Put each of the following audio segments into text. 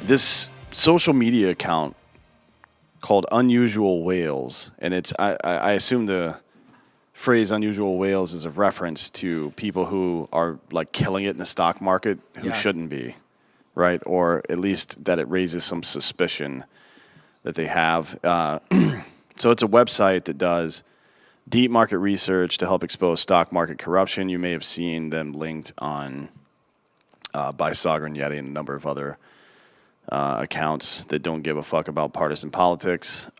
this social media account called Unusual Whales, and it's I assume the phrase unusual whales is a reference to people who are like killing it in the stock market who shouldn't be, right? Or at least that it raises some suspicion that they have. So it's a website that does deep market research to help expose stock market corruption. You may have seen them linked on by Sagar and Yeti and a number of other accounts that don't give a fuck about partisan politics.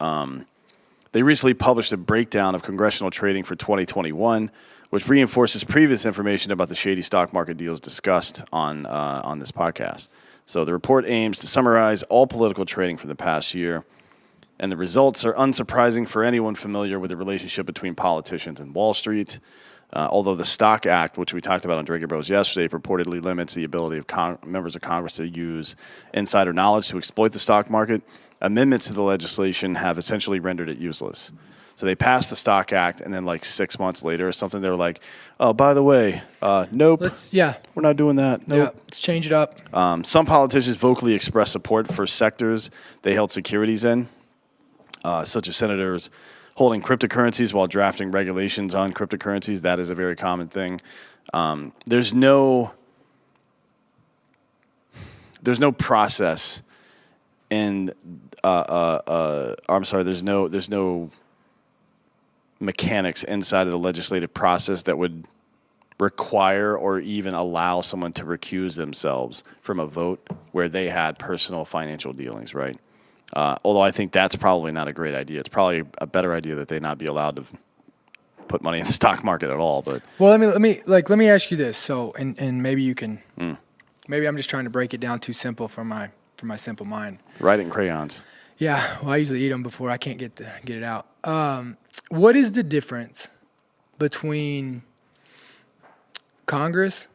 They recently published a breakdown of congressional trading for 2021, which reinforces previous information about the shady stock market deals discussed on this podcast. So the report aims to summarize all political trading for the past year, and the results are unsurprising for anyone familiar with the relationship between politicians and Wall Street. Although the Stock Act, which we talked about on Drinking Bros yesterday, purportedly limits the ability of members of Congress to use insider knowledge to exploit the stock market, amendments to the legislation have essentially rendered it useless. So they passed the Stock Act, and then like 6 months later or something, they were like, oh, by the way, nope, we're not doing that. Nope. Yeah, let's change it up. Some politicians vocally expressed support for sectors they held securities in, such as senators holding cryptocurrencies while drafting regulations on cryptocurrencies. That is a very common thing. There's no process in there's no mechanics inside of the legislative process that would require or even allow someone to recuse themselves from a vote where they had personal financial dealings, right? Although I think that's probably not a great idea. It's probably a better idea that they not be allowed to put money in the stock market at all. But well, let me ask you this. So, and maybe you can, maybe I'm just trying to break it down too simple for my simple mind. Write it in crayons. Yeah, well, I usually eat them before I can't get it out. What is the difference between Congress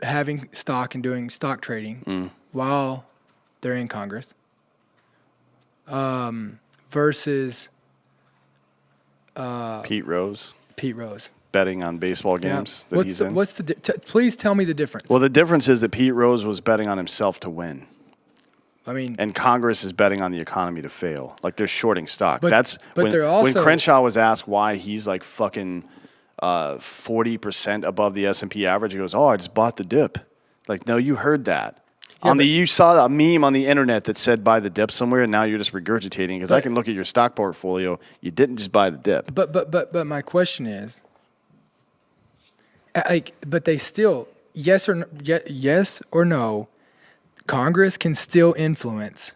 having stock and doing stock trading while they're in Congress versus Pete Rose betting on baseball games that he's in? Please tell me the difference. Well, the difference is that Pete Rose was betting on himself to win. I mean, and Congress is betting on the economy to fail. Like they're shorting stock. But they're also, when Crenshaw was asked why he's like fucking 40% above the S&P average, he goes, "Oh, I just bought the dip." Like, no, you heard that. Yeah, you saw a meme on the internet that said buy the dip somewhere, and now you're just regurgitating because I can look at your stock portfolio. You didn't just buy the dip. But my question is, but they still yes or no, Congress can still influence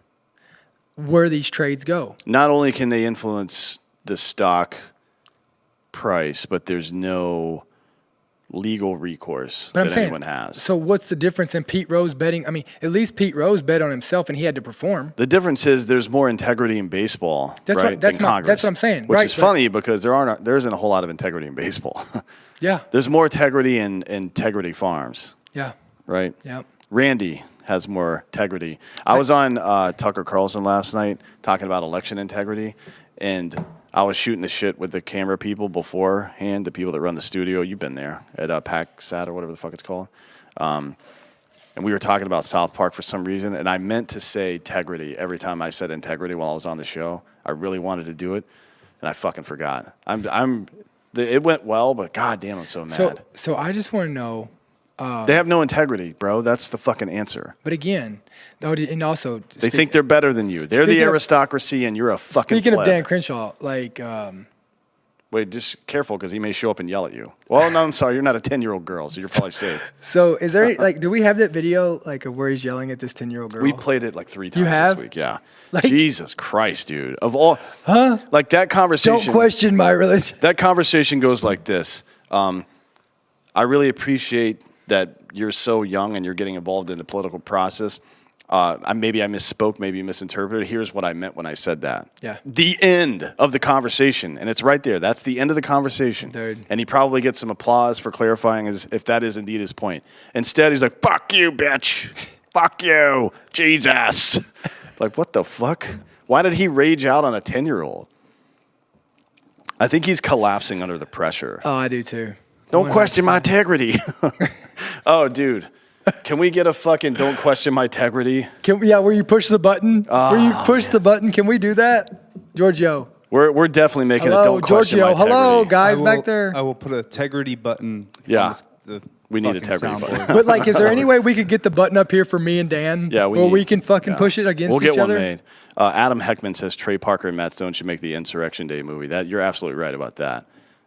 where these trades go. Not only can they influence the stock price, but there's no legal recourse that anyone has. So what's the difference in Pete Rose betting? I mean, at least Pete Rose bet on himself and he had to perform. The difference is there's more integrity in baseball than Congress. That's what I'm saying. Which is funny because there isn't a whole lot of integrity in baseball. Yeah. There's more integrity in Integrity Farms. Yeah. Right? Yeah. Randy has more integrity. I was on Tucker Carlson last night talking about election integrity, and I was shooting the shit with the camera people beforehand, the people that run the studio. You've been there at PACSAT or whatever the fuck it's called. And we were talking about South Park for some reason, and I meant to say integrity every time I said integrity while I was on the show. I really wanted to do it, and I fucking forgot. It went well, but goddamn, I'm so mad. So I just want to know. They have no integrity, bro. That's the fucking answer. But again, and also they think they're better than you. They're the aristocracy, and you're a fucking. Speaking pleb. of Dan Crenshaw, like. Wait, just careful because he may show up and yell at you. Well, no, I'm sorry. You're not a 10-year-old girl, so you're probably safe. So is there do we have that video of where he's yelling at this 10-year-old girl? We played it like 3 times you have? this week. Yeah. Jesus Christ, dude. Of all, like that conversation. Don't question my religion. That conversation goes like this. I really appreciate that you're so young and you're getting involved in the political process. Maybe I misspoke, maybe you misinterpreted. Here's what I meant when I said that. Yeah. The end of the conversation. And it's right there. That's the end of the conversation. Dude. And he probably gets some applause for clarifying if that is indeed his point. Instead, he's like, fuck you, bitch. Fuck you. Jesus. Like, what the fuck? Why did he rage out on a 10-year-old? I think he's collapsing under the pressure. Oh, I do too. Don't question my integrity. Oh, dude. Can we get a fucking don't question my integrity? Where you push the button? The button? Can we do that? Giorgio. We're definitely making Hello, a don't question my Giorgio. integrity. Hello, guys back there. I will put a integrity button. Yeah. On We need a fucking integrity soundboard. button. But like, is there any way we could get the button up here for me and Dan? Yeah, where we can fucking push it against we'll each get other? one made. Adam Heckman says Trey Parker and Matt Stone should make the Insurrection Day movie. That you're absolutely right about that.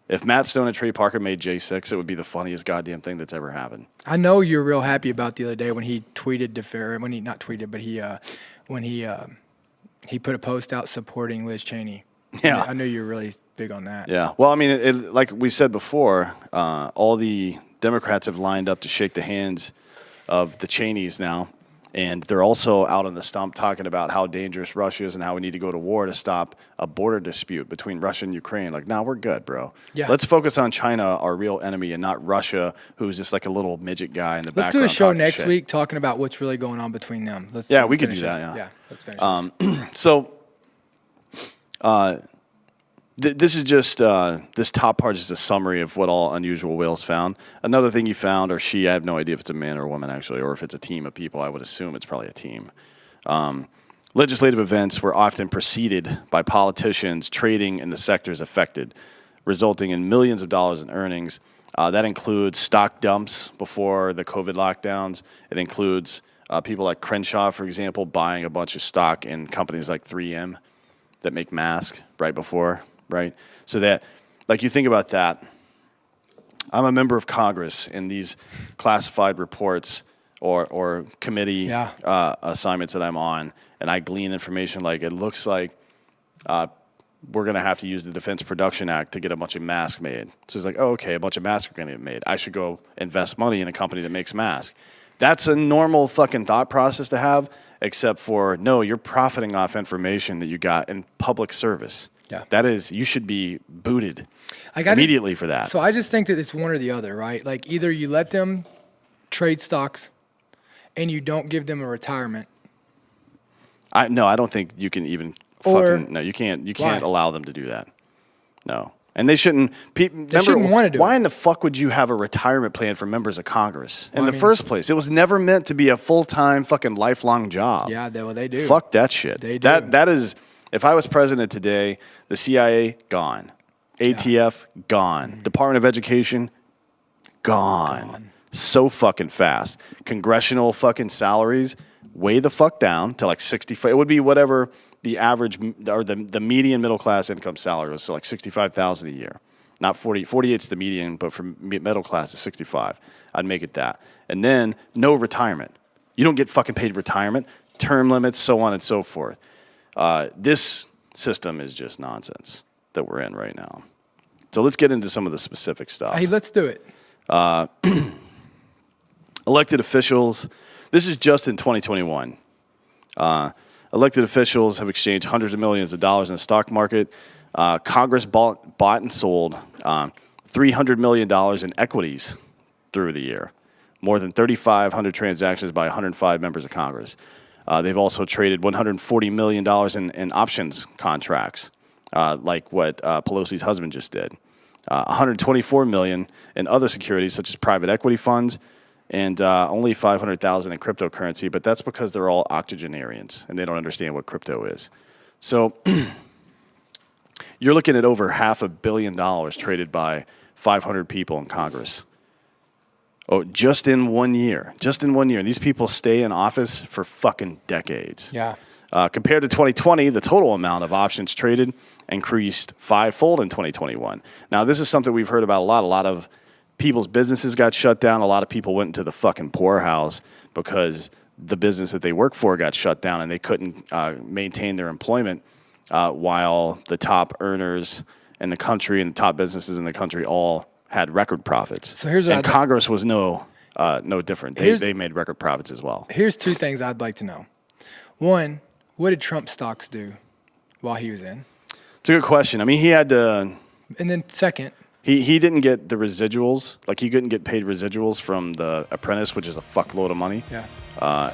If Matt Stone and Trey Parker made J6, it would be the funniest goddamn thing that's ever happened. I know you're real happy about the other day when he tweeted when he not tweeted, but when he put a post out supporting Liz Cheney. Yeah. I know you're really big on that. Yeah. Well, I mean, like we said before, all the Democrats have lined up to shake the hands of the Cheneys now. And they're also out on the stump talking about how dangerous Russia is and how we need to go to war to stop a border dispute between Russia and Ukraine. Like, nah, we're good, bro. Yeah. Let's focus on China, our real enemy, and not Russia, who's just like a little midget guy in the Let's background. do a show talking next shit. week talking about what's really going on between them. Yeah, we could do finish that, this. yeah. Let's finish this. So, this is just this top part is just a summary of what all unusual whales found. Another thing you found, or she, I have no idea if it's a man or a woman actually, or if it's a team of people. I would assume it's probably a team. Legislative events were often preceded by politicians trading in the sectors affected, resulting in millions of dollars in earnings. That includes stock dumps before the COVID lockdowns. It includes people like Crenshaw, for example, buying a bunch of stock in companies like 3M that make masks right before, right? So that, like, you think about that. I'm a member of Congress, and these classified reports or committee assignments that I'm on, and I glean information like it looks like we're going to have to use the Defense Production Act to get a bunch of masks made. So it's like, oh, okay, a bunch of masks are going to get made. I should go invest money in a company that makes masks. That's a normal fucking thought process to have, except for, no, you're profiting off information that you got in public service. Yeah. That is, you should be booted immediately for that. So I just think that it's one or the other, right? Like, either you let them trade stocks and you don't give them a retirement. I don't think you can even you can't allow them to do that. No. And they shouldn't. They shouldn't want to do why it. in the fuck would you have a retirement plan for members of Congress in the first place? It was never meant to be a full-time fucking lifelong job. Yeah, they do. Fuck that shit. They do. That is, if I was president today, the CIA, gone. ATF, gone. Department of Education, gone. So fucking fast. Congressional fucking salaries, way the fuck down to like 65. It would be whatever the average or the median middle class income salary was, so like $65,000 a year. Not 40. 48's the median, but for middle class is 65. I'd make it that. And then no retirement. You don't get fucking paid retirement, term limits, so on and so forth. This system is just nonsense that we're in right now. So let's get into some of the specific stuff. Hey, let's do it. Elected officials. This is just in 2021. Elected officials have exchanged hundreds of millions of dollars in the stock market. Congress bought and sold $300 million in equities through the year. More than 3,500 transactions by 105 members of Congress. They've also traded $140 million in options contracts, like what Pelosi's husband just did. $124 million in other securities, such as private equity funds, and only $500,000 in cryptocurrency, but that's because they're all octogenarians and they don't understand what crypto is. So you're looking at over $500 million traded by 500 people in Congress. Oh, just in 1 year. Just in 1 year. And these people stay in office for fucking decades. Yeah. Compared to 2020, the total amount of options traded increased fivefold in 2021. Now, this is something we've heard about a lot. A lot of people's businesses got shut down. A lot of people went into the fucking poorhouse because the business that they work for got shut down and they couldn't maintain their employment while the top earners in the country and the top businesses in the country all had record profits. So here's what and Congress was no different. They made record profits as well. Here's two things I'd like to know. One, what did Trump stocks do while he was in? It's a good question. I mean, he had to. And then second, He didn't get the residuals. Like, he couldn't get paid residuals from The Apprentice, which is a fuckload of money. Yeah.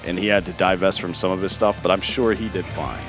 And he had to divest from some of his stuff, but I'm sure he did fine.